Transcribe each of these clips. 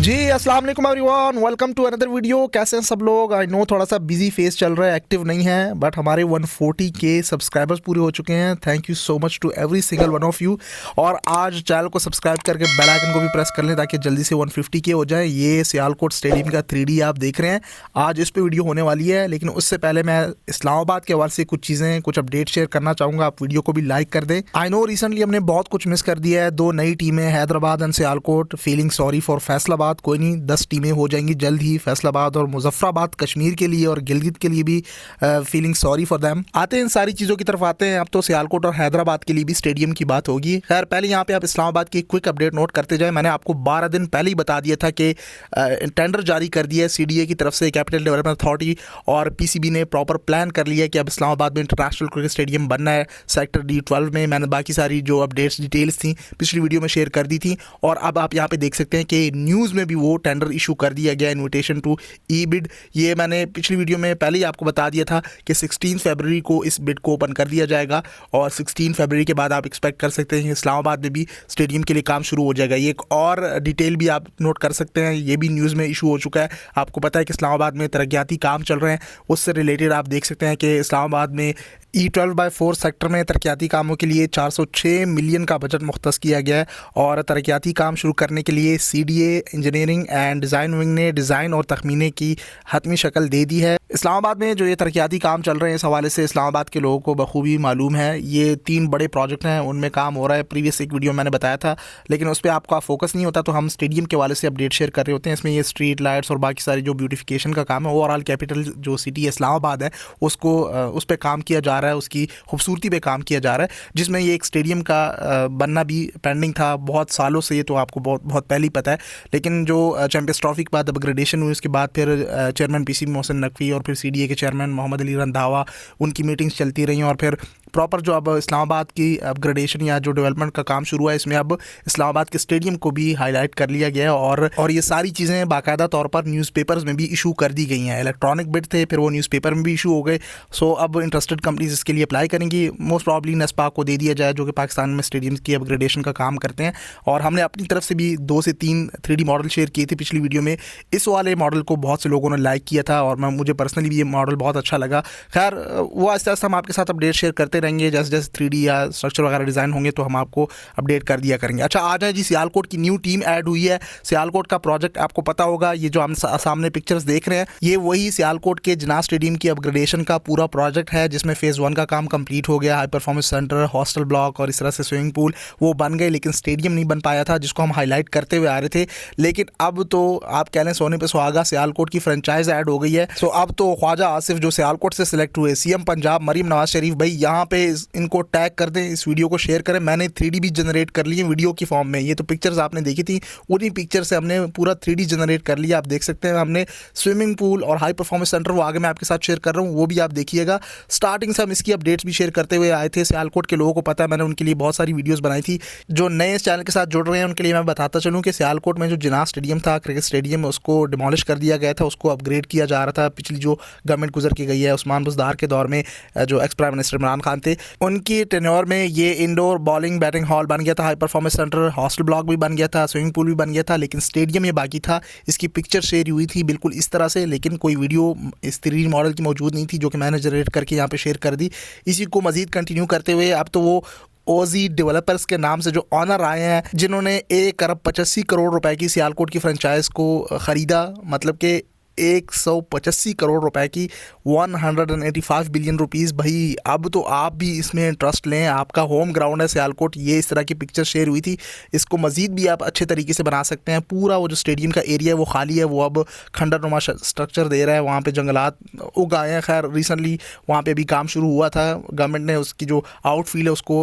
जी अस्सलाम वालेकुम everyone, welcome to another video. कैसे हैं सब लोग? आई नो थोड़ा सा बिजी फेस चल रहा है, एक्टिव नहीं है, बट हमारे 140K सब्सक्राइबर्स पूरे हो चुके हैं। Thank you so much to every single one of you. और आज चैनल को सब्सक्राइब करके बेल आइकन को भी प्रेस कर लें ताकि जल्दी से 150K हो जाए। ये सियालकोट स्टेडियम का 3D आप देख रहे हैं, आज इस पर वीडियो होने वाली है। लेकिन उससे पहले मैं इस्लामाबाद के हवाले से कुछ चीज़ें, कुछ अपडेट शेयर करना चाहूँगा। आप वीडियो को भी लाइक कर दें। आई नो रिसेंटली हमने बहुत कुछ मिस कर दिया है। 2 नई टीमें, Hyderabad and Sialkot. Feeling sorry for Faisalabad. कोई नहीं, 10 टीमें हो जाएंगी जल्द ही। फैसलाबाद और मुजफ्फराबाद कश्मीर के लिए और गिलगित के लिए भी फीलिंग सॉरी फॉर देम। आते हैं इन सारी चीज़ों की तरफ आते हैं। अब तो सियालकोट और हैदराबाद के लिए भी स्टेडियम की बात होगी। खैर पहले यहाँ पे आप इस्लामाबाद की क्विक अपडेट नोट करते जाए। मैंने आपको 12 दिन पहले ही बता दिया था कि टेंडर जारी कर दिया है CDA की तरफ से, कैपिटल डेवलपमेंट अथॉरिटी, और PCB ने प्रॉपर प्लान कर लिया है कि अब इस्लामाबाद में इंटरनेशनल क्रिकेट स्टेडियम बनना है सेक्टर D12 में। मैंने बाकी सारी जो अपडेट्स डिटेल्स थी पिछली वीडियो में शेयर कर दी थी। और अब आप यहाँ पे देख सकते हैं कि न्यूज़ में भी वो टेंडर इशू कर दिया गया, इन्विटेशन टू ई-बिड। ये मैंने पिछली वीडियो में पहले ही आपको बता दिया था कि 16 फरवरी को इस बिड को ओपन कर दिया जाएगा। और 16 फरवरी के बाद आप एक्सपेक्ट कर सकते हैं कि इस्लामाबाद में भी स्टेडियम के लिए काम शुरू हो जाएगा। ये एक और डिटेल भी आप नोट कर सकते हैं, ये भी न्यूज़ में इशू हो चुका है। आपको पता है कि इस्लामाबाद में तरक्याती काम चल रहे हैं, उससे रिलेटेड आप देख सकते हैं कि इस्लामाबाद में E12/4 सेक्टर में तरक्याती कामों के लिए 406 मिलियन का बजट मुख्तस किया गया है। और तरक्याती काम शुरू करने के लिए CDA engineering and design wing ने डिज़ाइन और तखमीने की हतमी शक्ल दे दी है। इस्लामाबाद में जो ये तरक्याती काम चल रहे हैं, इस हवाले से इस्लामाबाद के लोगों को बखूबी मालूम है। ये 3 बड़े प्रोजेक्ट हैं, उनमें काम हो रहा है। प्रीवियस एक वीडियो मैंने बताया था, लेकिन उस पर आपका फोकस नहीं होता, तो हम स्टेडियम के हवाले से अपडेट शेयर कर रहे होते हैं। इसमें ये स्ट्रीट लाइट्स और बाकी सारी जो ब्यूटिफिकेशन का काम है, ओवरऑल कैपिटल जो सिटी इस्लामाबाद है उसको उस पर काम किया जा रहा है, उसकी खूबसूरती पे काम किया जा रहा है। जिसमें ये एक स्टेडियम का बनना भी पेंडिंग था बहुत सालों से, ये तो आपको बहुत पहले ही पता है। लेकिन जो चैंपियंस ट्रॉफी के बाद अपग्रेडेशन हुई, उसके बाद फिर चेयरमैन PCB मोहसिन नकवी और फिर CDA के चेयरमैन मोहम्मद अली रंधावा, उनकी मीटिंग्स चलती रही। और फिर प्रॉपर जो अब इस्लामाबाद की अपग्रेडेशन या जो डेवलपमेंट का काम शुरू हुआ है, इसमें अब इस्लामाबाद के स्टेडियम को भी हाईलाइट कर लिया गया है। और ये सारी चीज़ें बाकायदा तौर पर न्यूज़पेपर्स में भी इशू कर दी गई हैं। इलेक्ट्रॉनिक बिड थे, फिर वो न्यूज़पेपर में भी इशू हो गए। सो अब इंटरेस्टेड कंपनीज इसके लिए अप्लाई करेंगी। मोस्ट प्रॉब्ली नेस्पा को दे दिया जाए, जो कि पाकिस्तान में स्टेडियम की अपग्रेडेशन का काम करते हैं। और हमने अपनी तरफ से भी 2 से 3 3D मॉडल शेयर किए थे पिछली वीडियो में। इस वाले मॉडल को बहुत से लोगों ने लाइक किया था और मुझे पर्सनली भी ये मॉडल बहुत अच्छा लगा। खैर वो आहिस्ता आहिस्ता हम आपके साथ अपडेट शेयर करते रहेंगे। जैसे जैसे 3D या स्ट्रक्चर वगैरह डिज़ाइन होंगे तो हम आपको अपडेट कर दिया करेंगे। अच्छा, आ जाए जी, सियालकोट की न्यू टीम ऐड हुई है। सियालकोट का प्रोजेक्ट आपको पता होगा, ये जो हम सामने पिक्चर्स देख रहे हैं, ये वही सियालकोट के जिना स्टेडियम की अपग्रेडेशन का पूरा प्रोजेक्ट है, जिसमें फेज़ 1 का काम कंप्लीट हो गया। High performance centre, hostel block और इस तरह से स्विमिंग पूल वो बन गए, लेकिन स्टेडियम नहीं बन पाया था, जिसको हम हाईलाइट करते हुए आ रहे थे। लेकिन अब तो आप कह लें सोने पे सुहागा, सियालकोट की फ्रेंचाइज ऐड हो गई है। सो अब तो ख्वाजा आसिफ जो सियालकोट से सिलेक्ट हुए, CM पंजाब मरीम नवाज शरीफ भाई, यहाँ पे इनको टैग कर दें, इस वीडियो को शेयर करें। मैंने 3D भी जनरेट कर ली है वीडियो की फॉर्म में। ये तो पिक्चर्स आपने देखी थी, उन्हीं पिक्चर से हमने पूरा 3D जनरेट कर लिया। आप देख सकते हैं हमने स्विमिंग पूल और हाई परफॉर्मेंस सेंटर, वो आगे मैं आपके साथ शेयर कर रहा हूँ, वो भी आप देखिएगा। स्टार्टिंग से हम इसकी अपडेट्स भी शेयर करते हुए आए थे। सियालकोट के लोगों को पता है, मैंने उनके लिए बहुत सारी वीडियोस बनाई थी। जो नए इस चैनल के साथ जुड़ रहे हैं उनके लिए मैं बताता चलूँ कि सियालकोट में जो जिना स्टेडियम था, क्रिकेट स्टेडियम, उसको डिमोलिश कर दिया गया था, उसको अपग्रेड किया जा रहा था। पिछली जो गवर्नमेंट गुजर की गई है, उस्मान बुज़दार के दौर में, जो ex prime minister Imran Khan थे, उनकी टेन्योर में ये इंडोर बॉलिंग बैटिंग हॉल बन गया था, high performance centre, hostel block भी बन गया था, स्विमिंग पूल भी बन गया था, लेकिन स्टेडियम ये बाकी था। इसकी पिक्चर शेयर हुई थी बिल्कुल इस तरह से, लेकिन कोई वीडियो इस 3D मॉडल की मौजूद नहीं थी, जो कि मैंने जनरेट करके यहाँ पे शेयर कर दी। इसी को मज़ीद कंटिन्यू करते हुए अब तो वो ओजी डेवलपर्स के नाम से जो ऑनर आए हैं, जिन्होंने 1 अरब 85 करोड़ रुपए की सियालकोट की फ्रेंचाइज को ख़रीदा, मतलब कि 185 करोड़ रुपए की, 185 बिलियन रुपीज़। भाई अब तो आप भी इसमें इंटरेस्ट लें, आपका होम ग्राउंड है सियालकोट। ये इस तरह की पिक्चर शेयर हुई थी, इसको मज़ीद भी आप अच्छे तरीके से बना सकते हैं। पूरा वो जो स्टेडियम का एरिया है वो खाली है, वो अब खंडरनुमा स्ट्रक्चर दे रहा है, वहाँ पे जंगलात उग आए हैं। खैर रिसेंटली वहाँ पे भी काम शुरू हुआ था, गवर्नमेंट ने उसकी जो आउटफील्ड है उसको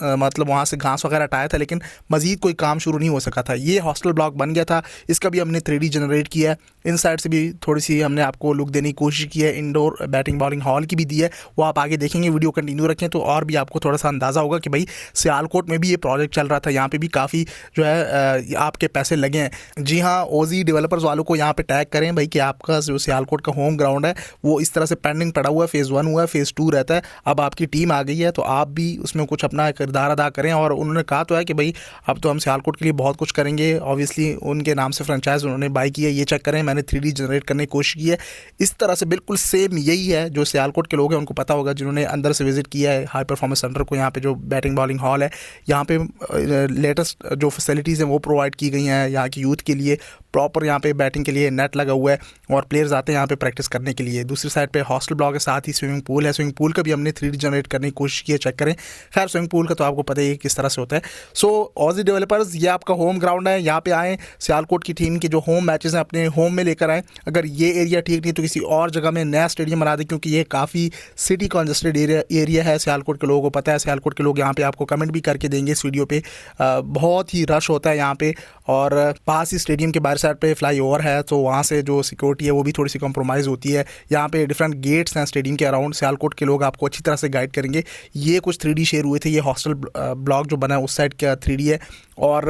मतलब वहाँ से घास वगैरह हटाया था, लेकिन मज़ीद कोई काम शुरू नहीं हो सका था। ये हॉस्टल ब्लॉक बन गया था, इसका भी हमने 3D जनरेट किया है। इन साइड से भी थोड़ी सी हमने आपको लुक देने की कोशिश की है, इंडोर बैटिंग बॉलिंग हॉल की भी दी है, वो आप आगे देखेंगे, वीडियो कंटिन्यू रखें तो और भी आपको थोड़ा सा अंदाज़ा होगा कि भाई सियालकोट में भी ये प्रोजेक्ट चल रहा था, यहाँ पे भी काफ़ी जो है आपके पैसे लगे हैं। जी हाँ, ओजी डेवलपर्स वालों को यहाँ पे टैग करें भाई कि आपका जो सियालकोट का होम ग्राउंड है वो इस तरह से पेंडिंग पड़ा हुआ है, फेज़ 1 हुआ है, फेज़ 2 रहता है, अब आपकी टीम आ गई है तो आप भी उसमें कुछ अपना किरदार अदा करें। और उन्होंने कहा तो है कि भाई अब तो हम सियालकोट के लिए बहुत कुछ करेंगे, ऑब्वियसली उनके नाम से फ्रेंचाइज उन्होंने बाई की है, ये चेक करें, मैंने 3D जनरेट करने की कोशिश की है, इस तरह से बिल्कुल सेम यही है जो सियालकोट के लोग हैं उनको पता होगा, जिन्होंने अंदर से विजिट किया है हाई परफॉर्मेंस सेंटर को। यहाँ पे जो बैटिंग बॉलिंग हॉल है, यहाँ पे लेटेस्ट जो फैसिलिटीज़ हैं वो प्रोवाइड की गई हैं यहाँ की यूथ के लिए, प्रॉपर यहाँ पे बैटिंग के लिए नेट लगा हुआ है और प्लेयर्स आते हैं यहाँ पे प्रैक्टिस करने के लिए। दूसरी साइड पे हॉस्टल ब्लॉक के साथ ही स्विमिंग पूल है, स्विमिंग पूल का भी हमने 3D जनरेट करने की कोशिश की है, चेक करें। खैर स्विमिंग पूल का तो आपको पता ही है किस तरह से होता है। सो ऑजी डेवलपर्स, ये आपका होम ग्राउंड है, यहाँ पे आएँ, सियालकोट की टीम के जो होम मैचेस हैं अपने होम में लेकर आएँ। अगर ये एरिया ठीक नहीं तो किसी और जगह में नया स्टेडियम बना दें, क्योंकि ये काफ़ी सिटी कॉन्जेस्टेड एरिया है, सियालकोट के लोगों को पता है। सियालकोट के लोग यहाँ पे आपको कमेंट भी करके देंगे इस वीडियो पे, बहुत ही रश होता है यहाँ पे, और पास ही स्टेडियम के बाहर साइड पे फ्लाई ओवर है, तो वहाँ से जो सिक्योरिटी है वो भी थोड़ी सी कॉम्प्रोमाइज़ होती है। यहाँ पे डिफरेंट गेट्स हैं स्टेडियम के अराउंड, सियालकोट के लोग आपको अच्छी तरह से गाइड करेंगे। ये कुछ 3D शेयर हुए थे, ये हॉस्टल ब्लॉक जो बना है उस साइड का 3D है। और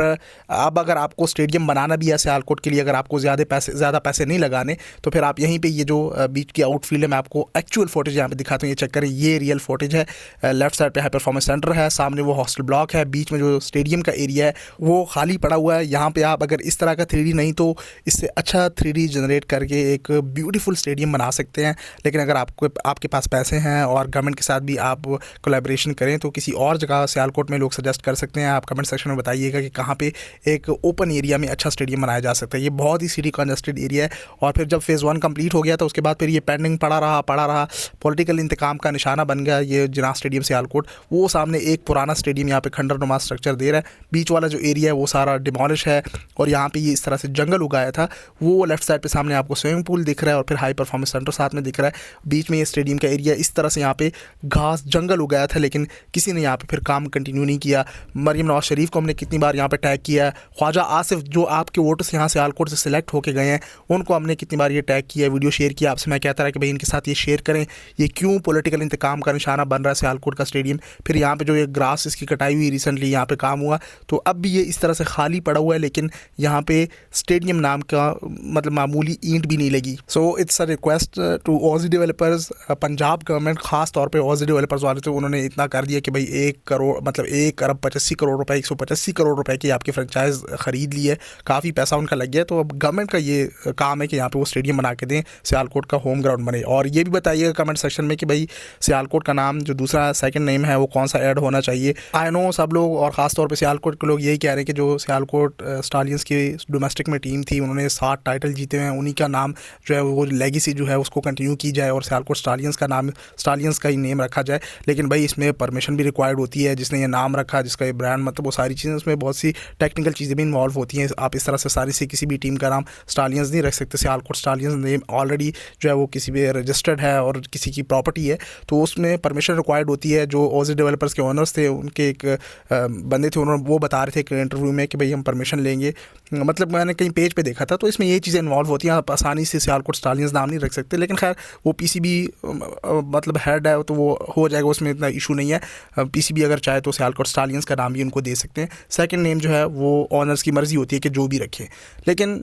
अब अगर आपको स्टेडियम बनाना भी है सियालकोट के लिए, अगर आपको ज़्यादा पैसे नहीं लगाने, तो फिर आप यहीं पे ये जो बीच की आउटफील्ड है, मैं आपको एक्चुअल फुटेज यहाँ पे दिखाता हूँ, ये चेक करें, ये रियल फुटेज है। लेफ्ट साइड पे हाई परफॉर्मेंस सेंटर है, सामने वो हॉस्टल ब्लॉक है, बीच में जो स्टेडियम का एरिया है वो खाली पड़ा हुआ है। यहाँ पे आप अगर इस तरह का 3D नहीं तो इससे अच्छा 3D जनरेट करके एक ब्यूटीफुल स्टेडियम बना सकते हैं। लेकिन अगर आपके पास पैसे हैं और गवर्नमेंट के साथ भी आप कोलैबोरेशन करें तो किसी और जगह सियालकोट में लोग सजेस्ट कर सकते हैं। आप कमेंट सेक्शन में बताइएगा कि कहाँ पे एक ओपन एरिया में अच्छा स्टेडियम बनाया जा सकता है। ये बहुत ही सिटी कंजेस्टेड एरिया है। और फिर जब फेज़ 1 कंप्लीट हो गया तो उसके बाद फिर ये पेंडिंग पड़ा रहा, पॉलिटिकल इंतकाम का निशाना बन गया ये जिनाह स्टेडियम सियालकोट। वो सामने एक पुराना स्टेडियम यहाँ पे खंडरनुमा स्ट्रक्चर दे रहा है, बीच वाला जो एरिया है वो सारा डिमोलिश है, और यहाँ पे ये इस तरह से जंगल उगाया था। वो लेफ्ट साइड पे सामने आपको स्विमिंग पूल दिख रहा है और फिर हाई परफॉर्मेंस सेंटर साथ में दिख रहा है, बीच में ये स्टेडियम का एरिया। इस तरह से यहाँ पे घास जंगल उगाया था, लेकिन किसी ने यहाँ पे फिर काम कंटिन्यू नहीं किया। मरियम नवाज शरीफ को हमने कितनी बार यहाँ पे टैग किया है, ख्वाजा आसिफ जो आपके वोटर्स यहाँ सियालकोट से सिलेक्ट होके गए हैं उनको हमने कितनी बार ये टैग किया, वीडियो शेयर किया आपसे। मैं कहता रहा कि भाई इनके साथ ये शेयर करें, ये क्यों पॉलिटिकल इंतकाम का निशाना बन रहा है सियालकोट का स्टेडियम। फिर यहाँ पे जो ये ग्रास इसकी कटाई हुई रिसेंटली, यहाँ पे काम हुआ, तो अब भी ये इस तरह से खाली पड़ा हुआ है, लेकिन यहाँ पे स्टेडियम नाम का मतलब मामूली ईंट भी नहीं लगी। So it's a request to ऑजी डेवलपर्स, पंजाब गवर्नमेंट खास तौर पे ऑजी डेवलपर्स वाले, तो उन्होंने इतना कर दिया कि भाई 1 करोड़ मतलब 1 अरब 85 करोड़ रुपए, 185 करोड़ रुपए की आपकी फ्रेंचाइज ख़रीद ली है, काफ़ी पैसा उनका लग गया। तो अब गवर्नमेंट का ये काम है कि यहाँ पे वो स्टेडियम बना के दें, सियालकोट का होम ग्राउंड बने। और ये भी बताइएगा कमेंट सेक्शन में कि भाई सियालकोट का नाम जो दूसरा सेकंड नेम है वो कौन सा ऐड होना चाहिए। आई नो सब लोग और ख़ास तौर पे सियालकोट के लोग यही कह रहे हैं कि जो सियालकोट स्टालियंस की डोमेस्टिक में टीम थी, उन्होंने 7 टाइटल जीते हैं, उन्हीं का नाम जो है वो लेगेसी जो है उसको कंटिन्यू की जाए और सियालकोट स्टालियंस का नाम स्टालियंस का ही नेम रखा जाए। लेकिन भाई इसमें परमिशन भी रिक्वायर्ड होती है, जिसने ये नाम रखा, जिसका ये ब्रांड, मतलब वो सारी चीज़ें, उसमें बहुत सी टेक्निकल चीज़ें भी इन्वॉल्व होती हैं। आप इस तरह से सारी से किसी भी टीम का नाम स्टालियंस नहीं रख सकते। सियालकोट स्टालियंस नेम ऑलरेडी जो है वो किसी भी रजिस्टर्ड है और किसी की प्रॉपर्टी है, तो उसमें परमिशन रिक्वायर्ड होती है। जो ऑजी डेवलपर्स के ओनर्स थे, उनके एक बंदे थे, उन्होंने वो बता रहे थे कि इंटरव्यू में कि भाई हम परमिशन लेंगे, मतलब मैंने कहीं पेज पे देखा था, तो इसमें ये चीज़ें इन्वॉल्व होती हैं। आप आसानी से सियालकोट स्टालियंस नाम नहीं रख सकते। लेकिन खैर वो पीसीबी मतलब हेड है तो वो हो जाएगा, उसमें इतना इशू नहीं है। पीसीबी अगर चाहे तो सियालकोट स्टालियंस का नाम भी उनको दे सकते हैं। सेकंड नेम जो है वो ऑनर्स की मर्ज़ी होती है कि जो भी रखें। लेकिन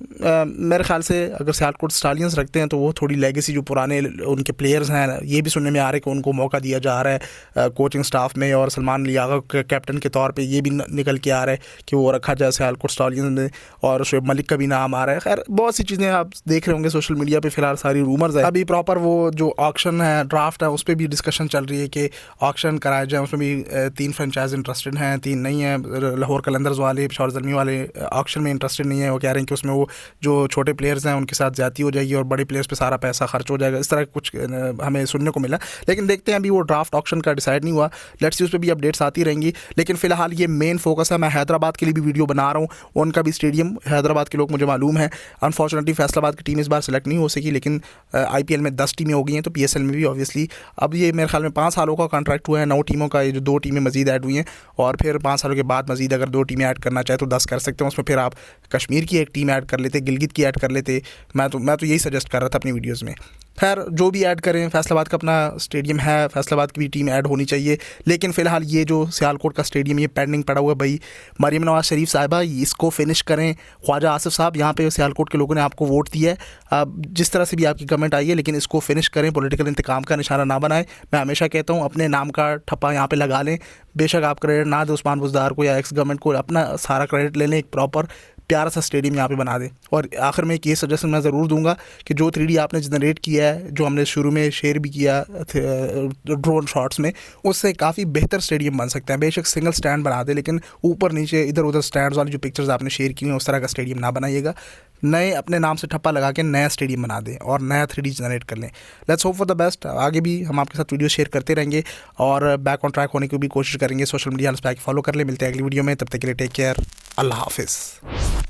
मेरे ख्याल से अगर सियालकोट स्टालियंस रखते हैं तो वो थोड़ी लेगेसी जो पुराने उनके प्लेयर्स हैं, ये भी सुनने में आ रहा है कि उनको मौका दिया जा रहा है कोचिंग स्टाफ में, और सलमान लियागा कैप्टन के तौर पे ये भी निकल के आ रहा है कि वो रखा जाए सियालकोट स्टालियंस में, और शुएब मलिक का भी नाम आ रहा है। खैर बहुत सी चीज़ें आप देख रहे होंगे सोशल मीडिया पे, फिलहाल सारी रूमर्स है। अभी प्रॉपर वो जो ऑक्शन है, ड्राफ्ट है, उस पर भी डिस्कशन चल रही है कि ऑक्शन कराया जाए। उसमें भी 3 फ्रेंचाइज इंटरेस्टेड हैं, 3 नहीं है। लाहौर कलंदर्स वाले, पेशावर ज़ल्मी वाले ऑक्शन में इंटरेस्टेड नहीं है। वो कह रहे हैं कि उसमें वो जो छोटे प्लेयर्स हैं उनके साथ ज़्यादती हो जाएगी और बड़े प्लेयर्स पे सारा पैसा खर्च हो जाएगा, इस तरह कुछ हमें सुनने को मिला। लेकिन देखते हैं, अभी वो ड्राफ्ट ऑक्शन का डिसाइड नहीं हुआ। लेट्स सी, उस पर भी अपडेट्स आती रहेंगी। लेकिन फिलहाल ये मेन फोकस है। मैं हैदराबाद के लिए भी वीडियो बना रहा हूँ, उनका भी स्टेडियम, हैदराबाद के लोग मुझे मालूम है। अनफॉर्चुनेटली फैसलाबाद की टीम इस बार सेलेक्ट नहीं हो सकी, लेकिन IPL में 10 टीमें हो गई हैं, तो PSL में भी ऑब्वियसली अब ये मेरे ख्याल में 5 सालों का कॉन्ट्रैक्ट हुआ है 9 टीमों का। ये जो 2 टीमें मजीद ऐड हुई हैं, और फिर 5 सालों के बाद मजीद अगर 2 टीमें ऐड करना चाहे तो 10 कर सकते हैं, उसमें फिर आप कश्मीर की एक टीम ऐड कर लेते, गिलगित की ऐड कर लेते। मैं तो यही सजेस्ट कर रहा था अपनी वीडियोज़ में। खैर जो भी ऐड करें, फैसलाबाद का अपना स्टेडियम है, फैसलाबाद की भी टीम ऐड होनी चाहिए। लेकिन फ़िलहाल ये जो सियालकोट का स्टेडियम ये पेंडिंग पड़ा हुआ है भाई, मरीम नवाज़ शरीफ साहिबा इसको फिनिश करें। ख्वाजा आसिफ साहब, यहाँ पे सियालकोट के लोगों ने आपको वोट दिया है, अब जिस तरह से भी आपकी गवर्नमेंट आई है, लेकिन इसको फिनिश करें, पॉलिटिकल इंतकाम का निशाना ना बनाएं। मैं हमेशा कहता हूँ अपने नाम का ठप्पा यहाँ पे लगा लें। बेशक आप क्रेडिट ना दें उस्मान बुज़दार को या एक्स गवर्नमेंट को, अपना सारा क्रेडिट ले लें, एक प्रॉपर प्यारा सा स्टेडियम यहाँ पे बना दें। और आखिर में एक ये सजेशन मैं ज़रूर दूंगा कि जो 3D आपने जनरेट किया है, जो हमने शुरू में शेयर भी किया ड्रोन शॉट्स में, उससे काफ़ी बेहतर स्टेडियम बन सकता है। बेशक सिंगल स्टैंड बना दे, लेकिन ऊपर नीचे इधर उधर स्टैंड्स वाली जो पिक्चर्स आपने शेयर की हैं उस तरह का स्टेडियम ना बनाइएगा। नए अपने नाम से ठप्पा लगा के नया स्टेडियम बना दें और नया 3D जनरेट कर लें। Let's hope for the best. आगे भी हम आपके साथ वीडियो शेयर करते रहेंगे और बैक ऑन ट्रैक होने की भी कोशिश करेंगे। सोशल मीडिया फॉलो कर ले। मिलते हैं अगली वीडियो में, तब तक के लिए टेक केयर, अल्लाह हाफिज़।